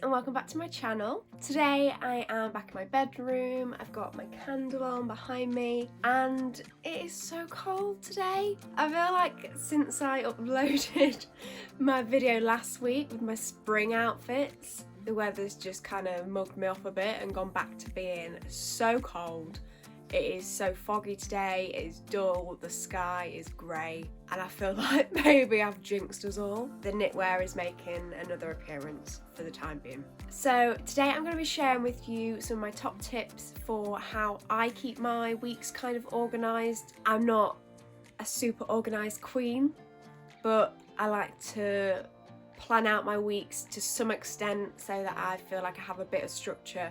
and welcome back to my channel. Today I am back in my bedroom. I've got my candle on behind me and it is so cold today. I feel like since I uploaded my video last week with my spring outfits, the weather's just kind of mugged me off a bit and gone back to being so cold. It is so foggy today, it is dull, the sky is grey, and I feel like maybe I've jinxed us all. The knitwear is making another appearance for the time being. So today I'm going to be sharing with you some of my top tips for how I keep my weeks kind of organised. I'm not a super organised queen, but I like to plan out my weeks to some extent so that I feel like I have a bit of structure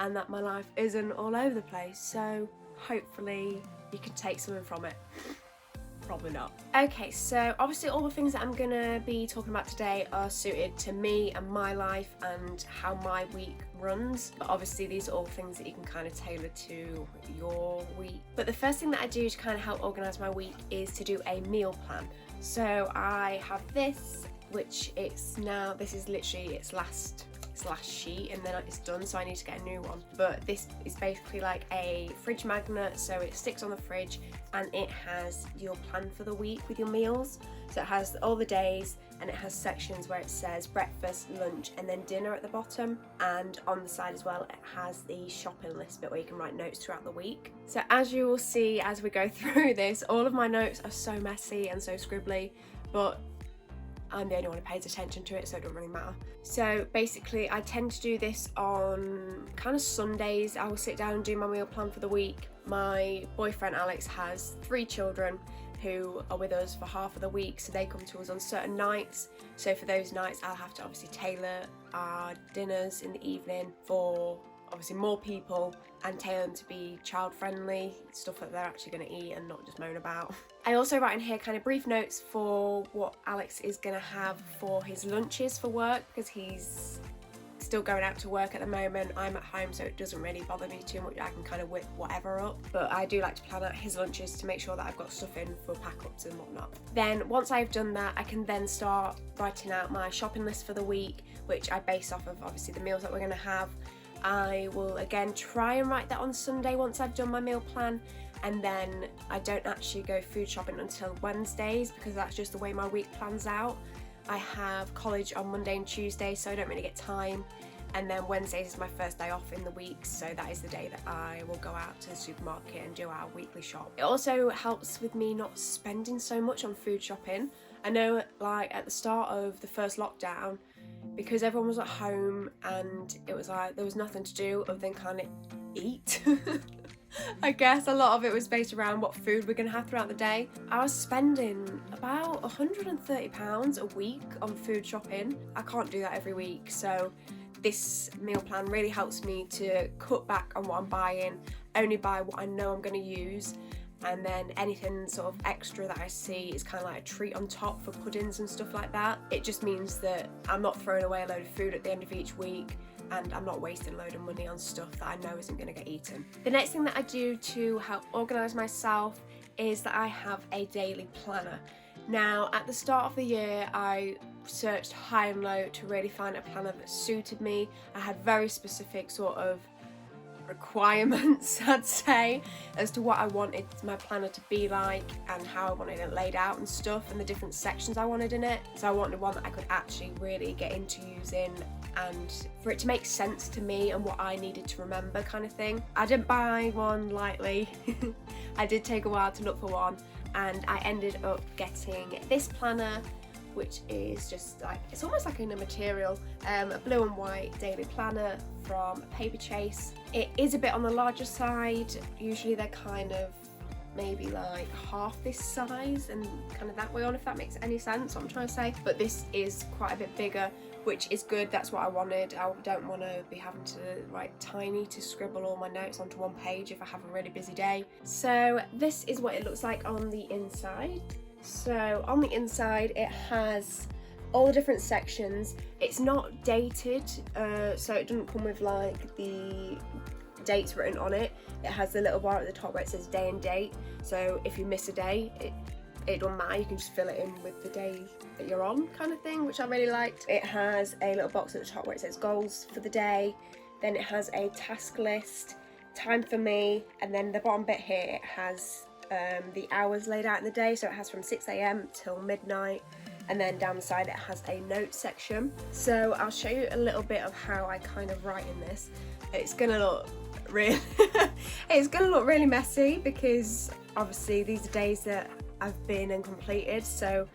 and that my life isn't all over the place, so hopefully you can take something from it. Probably not. Okay, so obviously all the things that I'm gonna be talking about today are suited to me and my life and how my week runs, but obviously these are all things that you can kind of tailor to your week. But the first thing that I do to kind of help organise my week is to do a meal plan. So I have this, which this is literally its last sheet and then it's done, so I need to get a new one. But this is basically like a fridge magnet, so it sticks on the fridge and it has your plan for the week with your meals. So it has all the days and it has sections where it says breakfast, lunch and then dinner at the bottom, and on the side as well it has the shopping list bit where you can write notes throughout the week. So as you will see as we go through this, all of my notes are so messy and so scribbly, but I'm the only one who pays attention to it, so it doesn't really matter. So basically I tend to do this on kind of Sundays. I will sit down and do my meal plan for the week. My boyfriend Alex has 3 children who are with us for half of the week, so they come to us on certain nights. So for those nights I'll have to obviously tailor our dinners in the evening for obviously more people and tailor them to be child friendly, stuff that they're actually going to eat and not just moan about. I also write in here kind of brief notes for what Alex is going to have for his lunches for work, because he's still going out to work at the moment. I'm at home, so it doesn't really bother me too much. I can kind of whip whatever up, but I do like to plan out his lunches to make sure that I've got stuff in for pack-ups and whatnot. Then once I've done that, I can then start writing out my shopping list for the week, which I base off of obviously the meals that we're going to have. I will again try and write that on Sunday once I've done my meal plan, and then I don't actually go food shopping until Wednesdays because that's just the way my week plans out. I have college on Monday and Tuesday, so I don't really get time, and then Wednesdays is my first day off in the week, so that is the day that I will go out to the supermarket and do our weekly shop. It also helps with me not spending so much on food shopping. I know like at the start of the first lockdown, because everyone was at home and it was like there was nothing to do other than kind of eat. I guess a lot of it was based around what food we're going to have throughout the day. I was spending about £130 a week on food shopping. I can't do that every week, so this meal plan really helps me to cut back on what I'm buying, only buy what I know I'm going to use, and then anything sort of extra that I see is kind of like a treat on top for puddings and stuff like that. It just means that I'm not throwing away a load of food at the end of each week, and I'm not wasting a load of money on stuff that I know isn't going to get eaten. The next thing that I do to help organise myself is that I have a daily planner. Now at the start of the year I searched high and low to really find a planner that suited me. I had very specific sort of requirements, I'd say, as to what I wanted my planner to be like and how I wanted it laid out and stuff, and the different sections I wanted in it. So I wanted one that I could actually really get into using and for it to make sense to me and what I needed to remember, kind of thing. I didn't buy one lightly. I did take a while to look for one, and I ended up getting this planner, which is just like, it's almost like in a material, a blue and white daily planner from Paper Chase. It is a bit on the larger side. Usually they're kind of maybe like half this size and kind of that way on, if that makes any sense what I'm trying to say. But this is quite a bit bigger, which is good. That's what I wanted. I don't want to be having to write tiny to scribble all my notes onto one page if I have a really busy day. So this is what it looks like on the inside. So on the inside it has all the different sections. It's not dated, so it doesn't come with like the dates written on it. It has the little bar at the top where it says day and date, so if you miss a day it doesn't matter, you can just fill it in with the day that you're on kind of thing, which I really liked. It has a little box at the top where it says goals for the day, then it has a task list, time for me, and then the bottom bit here it has the hours laid out in the day, so it has from 6 a.m. till midnight, and then down the side it has a notes section. So I'll show you a little bit of how I kind of write in this. It's gonna look really it's gonna look really messy because obviously these are days that I've been and completed. So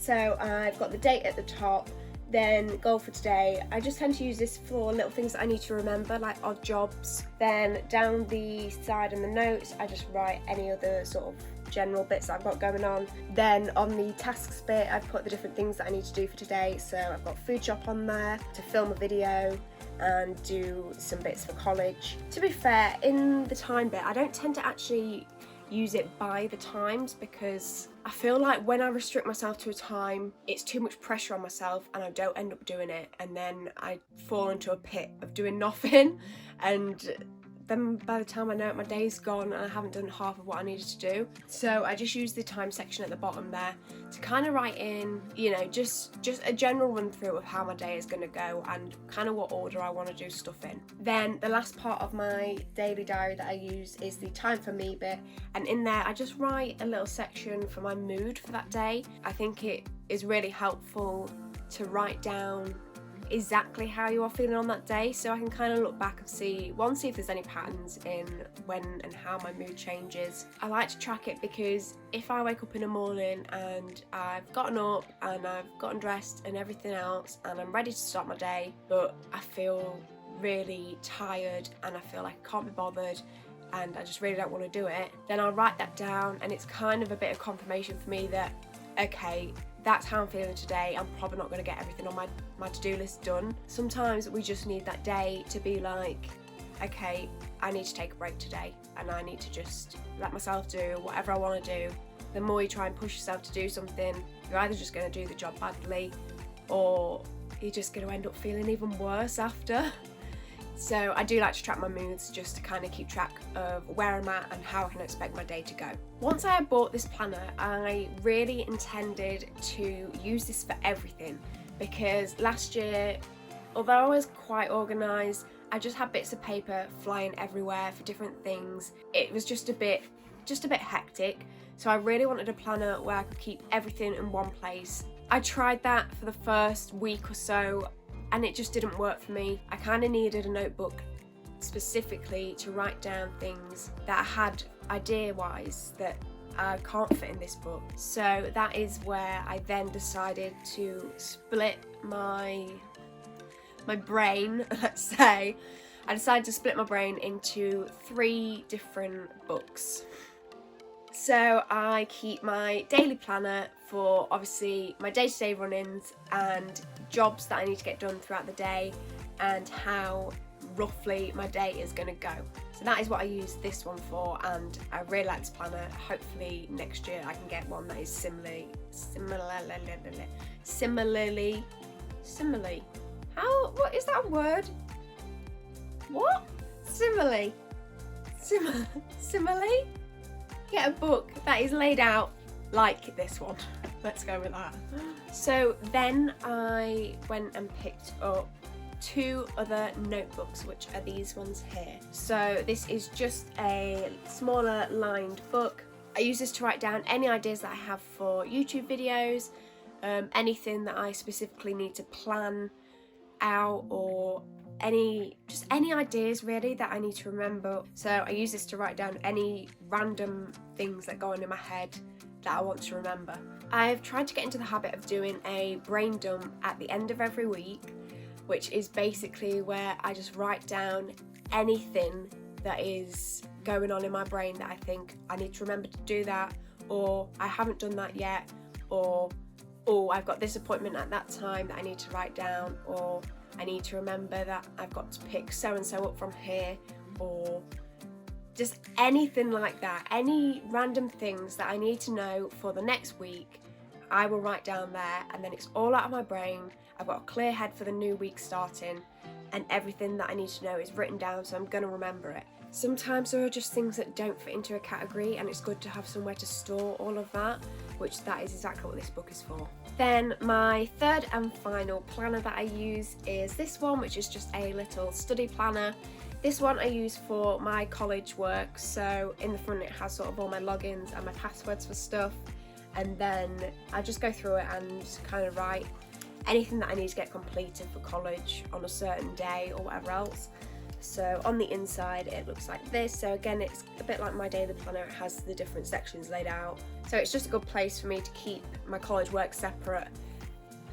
I've got the date at the top, then goal for today. I just tend to use this for little things that I need to remember, like odd jobs. Then down the side in the notes I just write any other sort of general bits that I've got going on. Then on the tasks bit I've put the different things that I need to do for today. So I've got food shop on there, to film a video and do some bits for college. To be fair, in the time bit I don't tend to actually use it by the times, because I feel like when I restrict myself to a time it's too much pressure on myself and I don't end up doing it, and then I fall into a pit of doing nothing, and then by the time I know it, my day's gone and I haven't done half of what I needed to do. So I just use the time section at the bottom there to kind of write in, you know, just a general run through of how my day is going to go and kind of what order I want to do stuff in. Then the last part of my daily diary that I use is the time for me bit, and in there I just write a little section for my mood for that day. I think it is really helpful to write down exactly how you are feeling on that day, so I can kind of look back and see if there's any patterns in when and how my mood changes. I like to track it because if I wake up in the morning and I've gotten up and I've gotten dressed and everything else and I'm ready to start my day, but I feel really tired and I feel like I can't be bothered and I just really don't want to do it, then I'll write that down, and it's kind of a bit of confirmation for me that, okay, that's how I'm feeling today. I'm probably not going to get everything on my to-do list done. Sometimes we just need that day to be like, okay, I need to take a break today and I need to just let myself do whatever I want to do. The more you try and push yourself to do something, you're either just going to do the job badly or you're just going to end up feeling even worse after. So I do like to track my moods just to kind of keep track of where I'm at and how I can expect my day to go. Once I had bought this planner, I really intended to use this for everything, because last year, although I was quite organised, I just had bits of paper flying everywhere for different things. It was just a bit hectic. So I really wanted a planner where I could keep everything in one place. I tried that for the first week or so, and it just didn't work for me. I kind of needed a notebook specifically to write down things that I had idea-wise that I can't fit in this book. So that is where I then decided to split my brain, let's say. I decided to split my brain into 3 different books. So I keep my daily planner for obviously my day-to-day run-ins and jobs that I need to get done throughout the day and how roughly my day is going to go. So that is what I use this one for, and I really like this planner. Hopefully next year I can get one that is similarly, what is that word? What? Simile? Get a book that is laid out like this one. Let's go with that. So then I went and picked up 2 other notebooks, which are these ones here. So this is just a smaller lined book. I use this to write down any ideas that I have for YouTube videos, anything that I specifically need to plan out, or any ideas really that I need to remember. So I use this to write down any random things that go on in my head that I want to remember. I've tried to get into the habit of doing a brain dump at the end of every week, which is basically where I just write down anything that is going on in my brain that I think I need to remember to do that, or I haven't done that yet, or oh, I've got this appointment at that time that I need to write down, or I need to remember that I've got to pick so and so up from here, or just anything like that. Any random things that I need to know for the next week, I will write down there, and then it's all out of my brain. I've got a clear head for the new week starting, and everything that I need to know is written down, so I'm going to remember it. Sometimes there are just things that don't fit into a category, and it's good to have somewhere to store all of that, which that is exactly what this book is for. Then my third and final planner that I use is this one, which is just a little study planner. This one I use for my college work, so in the front it has sort of all my logins and my passwords for stuff, and then I just go through it and kind of write anything that I need to get completed for college on a certain day or whatever else. So on the inside it looks like this. So again, it's a bit like my daily planner, it has the different sections laid out. So it's just a good place for me to keep my college work separate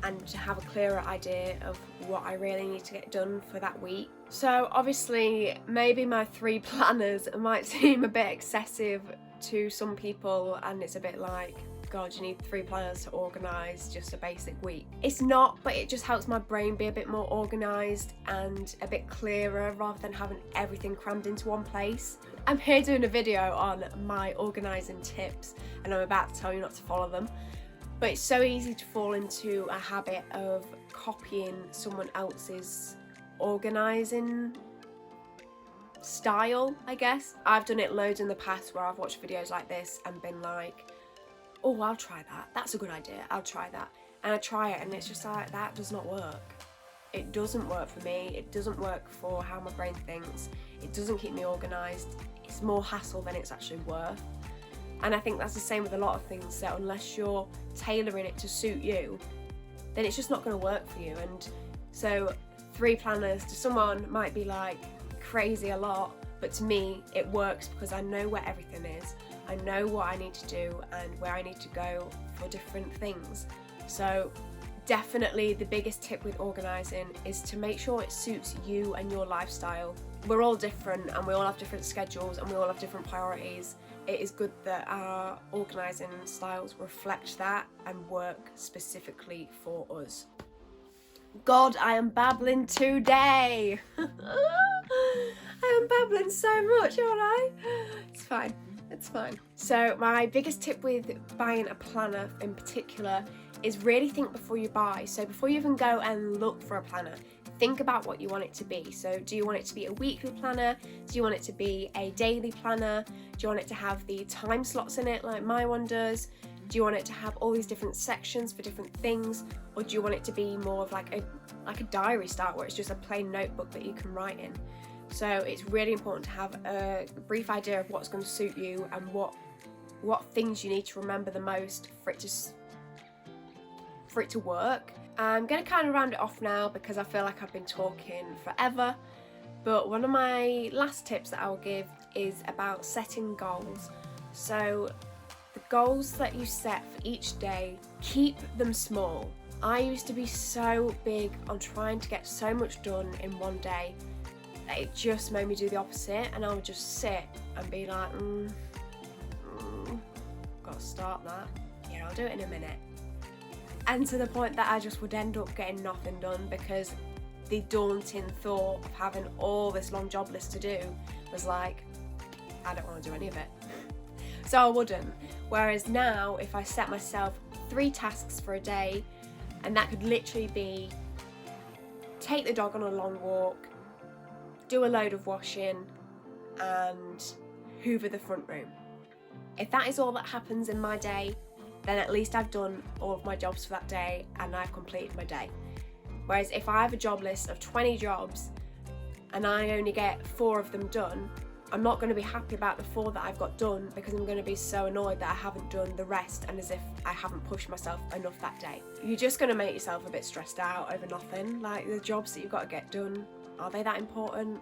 and to have a clearer idea of what I really need to get done for that week. So obviously maybe my 3 planners might seem a bit excessive to some people, and it's a bit like, God, you need 3 planners to organise just a basic week. It's not, but it just helps my brain be a bit more organised and a bit clearer rather than having everything crammed into one place. I'm here doing a video on my organising tips, and I'm about to tell you not to follow them. But it's so easy to fall into a habit of copying someone else's organising style, I guess. I've done it loads in the past where I've watched videos like this and been like, oh, I'll try that. That's a good idea. I'll try that. And I try it and it's just like, that does not work. It doesn't work for me. It doesn't work for how my brain thinks. It doesn't keep me organised. It's more hassle than it's actually worth. And I think that's the same with a lot of things. So unless you're tailoring it to suit you, then it's just not going to work for you. And so 3 planners to someone might be like crazy a lot, but to me it works because I know where everything is. I know what I need to do and where I need to go for different things. So definitely the biggest tip with organising is to make sure it suits you and your lifestyle. We're all different and we all have different schedules and we all have different priorities. It is good that our organising styles reflect that and work specifically for us. God, I am babbling today. I am babbling so much, aren't I? It's fine. It's fine. So my biggest tip with buying a planner in particular is really think before you buy. So before you even go and look for a planner, think about what you want it to be. So do you want it to be a weekly planner? Do you want it to be a daily planner? Do you want it to have the time slots in it like my one does? Do you want it to have all these different sections for different things? Or do you want it to be more of like a diary style where it's just a plain notebook that you can write in? So it's really important to have a brief idea of what's going to suit you and what things you need to remember the most for it to work. I'm going to kind of round it off now because I feel like I've been talking forever. But one of my last tips that I'll give is about setting goals. So the goals that you set for each day, keep them small. I used to be so big on trying to get so much done in one day. It just made me do the opposite, and I would just sit and be like, gotta start that. Yeah, I'll do it in a minute. And to the point that I just would end up getting nothing done because the daunting thought of having all this long job list to do was like, I don't want to do any of it. So I wouldn't. Whereas now, if I set myself 3 tasks for a day, and that could literally be take the dog on a long walk, do a load of washing and hoover the front room. If that is all that happens in my day, then at least I've done all of my jobs for that day and I've completed my day. Whereas if I have a job list of 20 jobs and I only get 4 of them done, I'm not going to be happy about the 4 that I've got done because I'm going to be so annoyed that I haven't done the rest and as if I haven't pushed myself enough that day. You're just going to make yourself a bit stressed out over nothing. Like the jobs that you've got to get done, are they that important?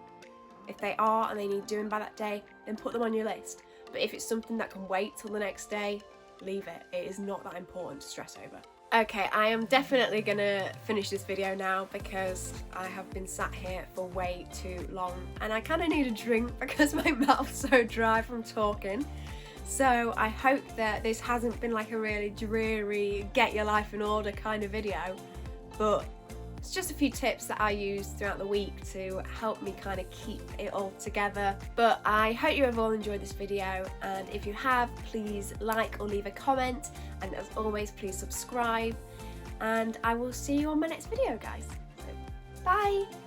If they are and they need doing by that day, then put them on your list. But if it's something that can wait till the next day, leave it. It is not that important to stress over. Okay, I am definitely gonna finish this video now because I have been sat here for way too long and I kind of need a drink because my mouth's so dry from talking. So I hope that this hasn't been like a really dreary, get your life in order kind of video, but it's just a few tips that I use throughout the week to help me kind of keep it all together. But I hope you have all enjoyed this video, and if you have, please like or leave a comment, and as always, please subscribe, and I will see you on my next video, guys. So, bye!